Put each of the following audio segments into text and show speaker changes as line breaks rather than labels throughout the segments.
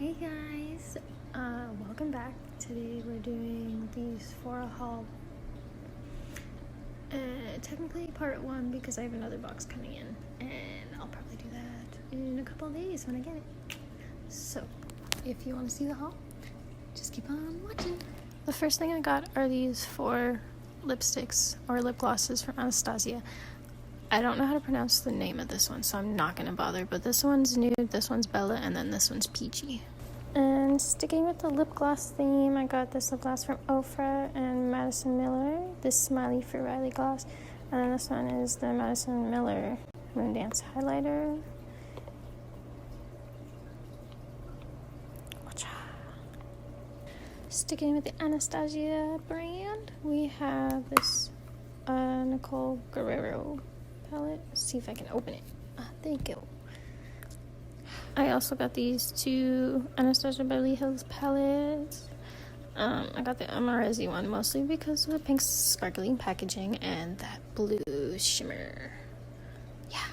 Hey guys, welcome back. Today we're doing the Sephora haul. Technically part 1 because I have another box coming in, and I'll probably do that in a couple of days when I get it. So, if you want to see the haul, just keep on watching. The first thing I got are these 4 lipsticks or lip glosses from Anastasia. I don't know how to pronounce the name of this one, so I'm not going to bother, but this one's nude, this one's Bella, and then this one's peachy. And sticking with the lip gloss theme, I got this lip gloss from Ofra and Madison Miller, this Smiley for Riley gloss, and then this one is the Madison Miller Moondance highlighter. Sticking with the Anastasia brand, we have this Nicole Guerrero palette. Let's see if I can open it. There you go. I also got these 2 Anastasia Beverly Hills palettes. I got the Amarezi one mostly because of the pink sparkling packaging and that blue shimmer. Yeah.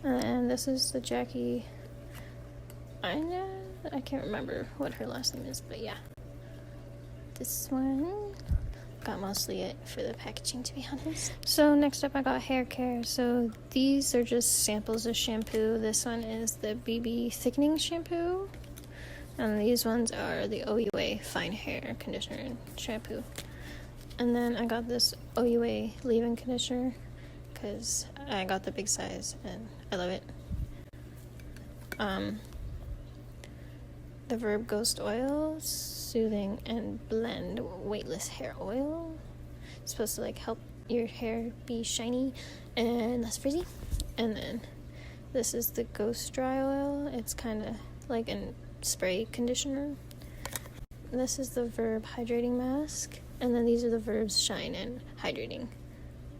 And this is the Jackie. I can't remember what her last name is, but yeah. This one. Got mostly it for the packaging, to be honest. So next up I got hair care. So these are just samples of shampoo. This one is the BB thickening shampoo, and these ones are the OUA fine hair conditioner and shampoo. And then I got this OUA leave-in conditioner because I got the big size and I love it. The Verb Ghost Oil, soothing and blend weightless hair oil. It's supposed to help your hair be shiny and less frizzy. And then this is the Ghost Dry Oil. It's kind of like a spray conditioner. This is the Verb Hydrating Mask. And then these are the Verb's Shine and Hydrating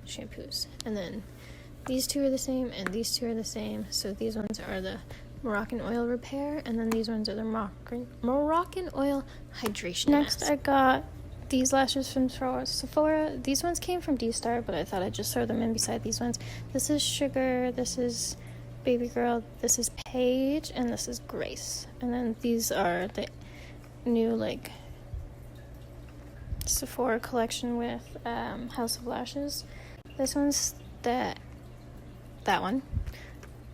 shampoos. And then these 2 are the same and these 2 are the same. So these ones are the Moroccan Oil Repair, and then these ones are the Moroccan Oil Hydration Next, Mask. I got these lashes from Sephora. These ones came from D-Star, but I thought I'd just throw them in beside these ones. This is Sugar, this is Baby Girl, this is Paige, and this is Grace. And then these are the new, Sephora collection with House of Lashes. This one's that one.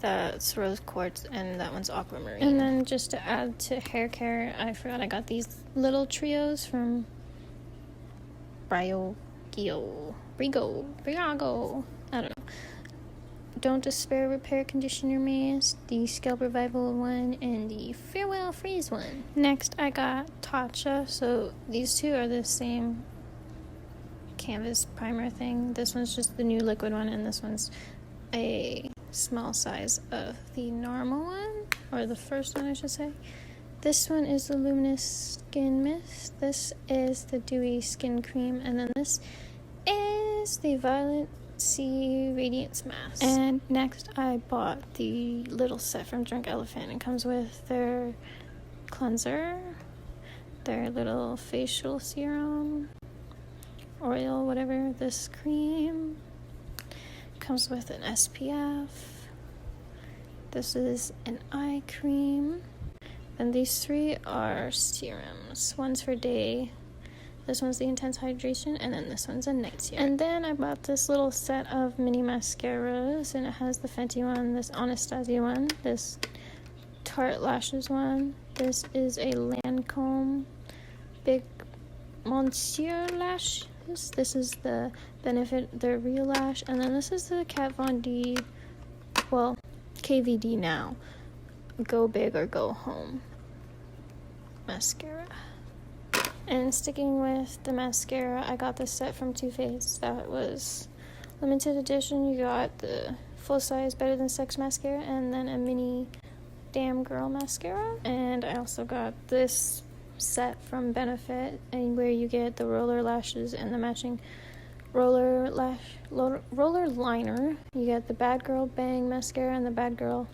That's Rose Quartz, and that one's Aquamarine. And then just to add to hair care, I forgot I got these little trios from Briago. I don't know. Don't Despair Repair Conditioner Mask, the Scalp Revival one, and the Farewell Freeze one. Next, I got Tatcha. So these 2 are the same canvas primer thing. This one's just the new liquid one, and this one's a small size of the normal one, or the first one I should say. This one is the Luminous Skin Mist, this is the Dewy Skin Cream, and then this is the Violet Sea Radiance Mask. And next I bought the little set from Drunk Elephant. It comes with their cleanser, their little facial serum, oil, whatever, this cream. Comes with an SPF. This is an eye cream. And these 3 are serums. One's for day. This one's the Intense Hydration. And then this one's a night serum. And then I bought this little set of mini mascaras. And it has the Fenty one, this Anastasia one, this Tarte Lashes one. This is a Lancome Big Monsieur Lash. This is the Benefit, the Real Lash, and then this is the Kat Von D, KVD now, Go Big or Go Home mascara. And sticking with the mascara, I got this set from Too Faced that was limited edition. You got the full size Better Than Sex mascara, and then a mini Damn Girl mascara. And I also got this set from Benefit, and where you get the roller lashes and the matching roller liner. You get the Bad Girl Bang mascara and the Bad Girl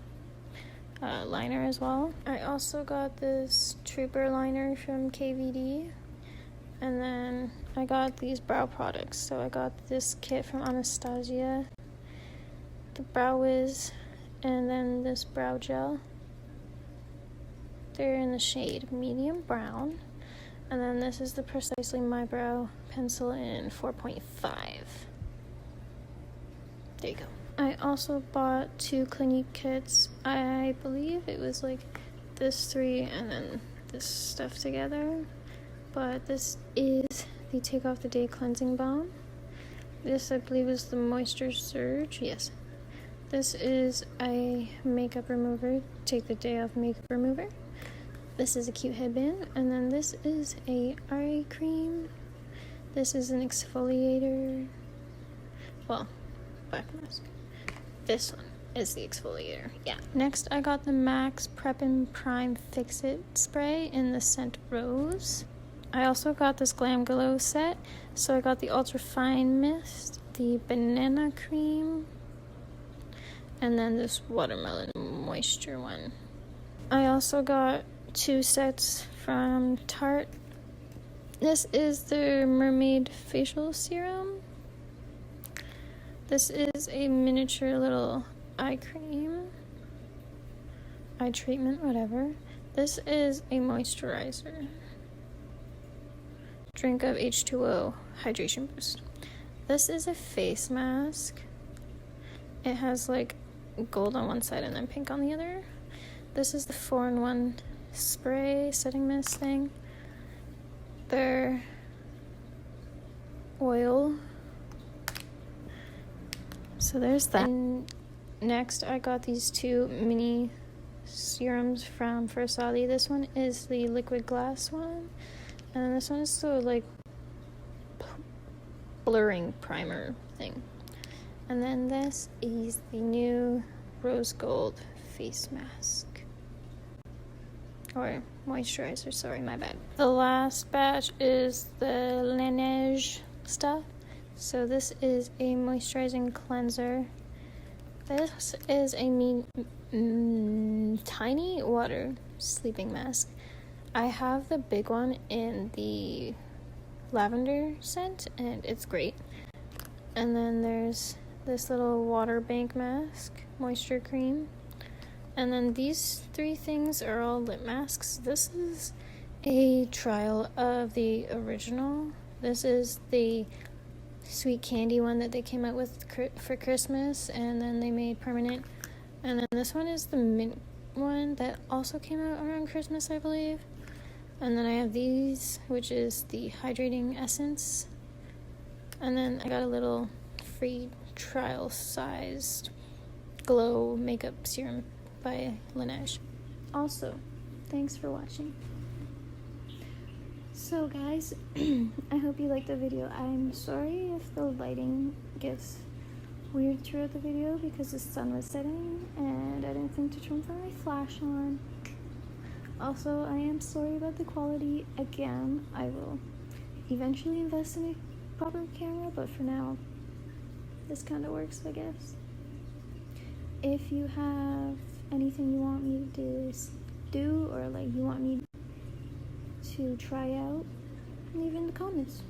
liner as well. I also got this Trooper liner from KVD, and then I got these brow products. So I got this kit from Anastasia, the Brow Wiz, and then this brow gel. They're in the shade medium brown. And then this is the Precisely My Brow pencil in 4.5. There you go. I also bought 2 Clinique kits. I believe it was like this 3 and then this stuff together. But this is the Take Off the Day Cleansing Balm. This, I believe, is the Moisture Surge. Yes. This is a makeup remover. Take the day off makeup remover. This is a cute headband. And then this is a eye cream. This is an exfoliator. Well, black mask. This one is the exfoliator. Yeah. Next, I got the Max Prep and Prime Fix It spray in the scent Rose. I also got this Glam Glow set. So I got the Ultra Fine Mist, the Banana Cream, and then this Watermelon Moisture one. I also got 2 sets from Tarte. This is the Mermaid Facial Serum. This is a miniature little eye cream, eye treatment, whatever. This is a moisturizer. Drink of H2O Hydration Boost. This is a face mask. It has like gold on one side and then pink on the other. This is the 4-in-1 spray setting mist thing. They're oil. So there's that. And next I got these 2 mini serums from Versali. This one is the liquid glass one. And this one is the like blurring primer thing. And then this is the new rose gold face mask. Or moisturizer, sorry, my bad. The last batch is the Laneige stuff. So this is a moisturizing cleanser. This is a tiny water sleeping mask. I have the big one in the lavender scent, and it's great. And then there's this little water bank mask, moisture cream. And then these 3 things are all lip masks. This is a trial of the original. This is the sweet candy one that they came out with for Christmas, and then they made permanent. And then this one is the mint one that also came out around Christmas, I believe. And then I have these, which is the hydrating essence. And then I got a little free trial sized glow makeup serum by Laneige. Also, thanks for watching. So guys, I hope you liked the video. I'm sorry if the lighting gets weird throughout the video because the sun was setting and I didn't think to turn my flash on. Also, I am sorry about the quality again. I will eventually invest in a proper camera, but for now, this kind of works, I guess. If you have anything you want me to do or like you want me to try out, leave in the comments.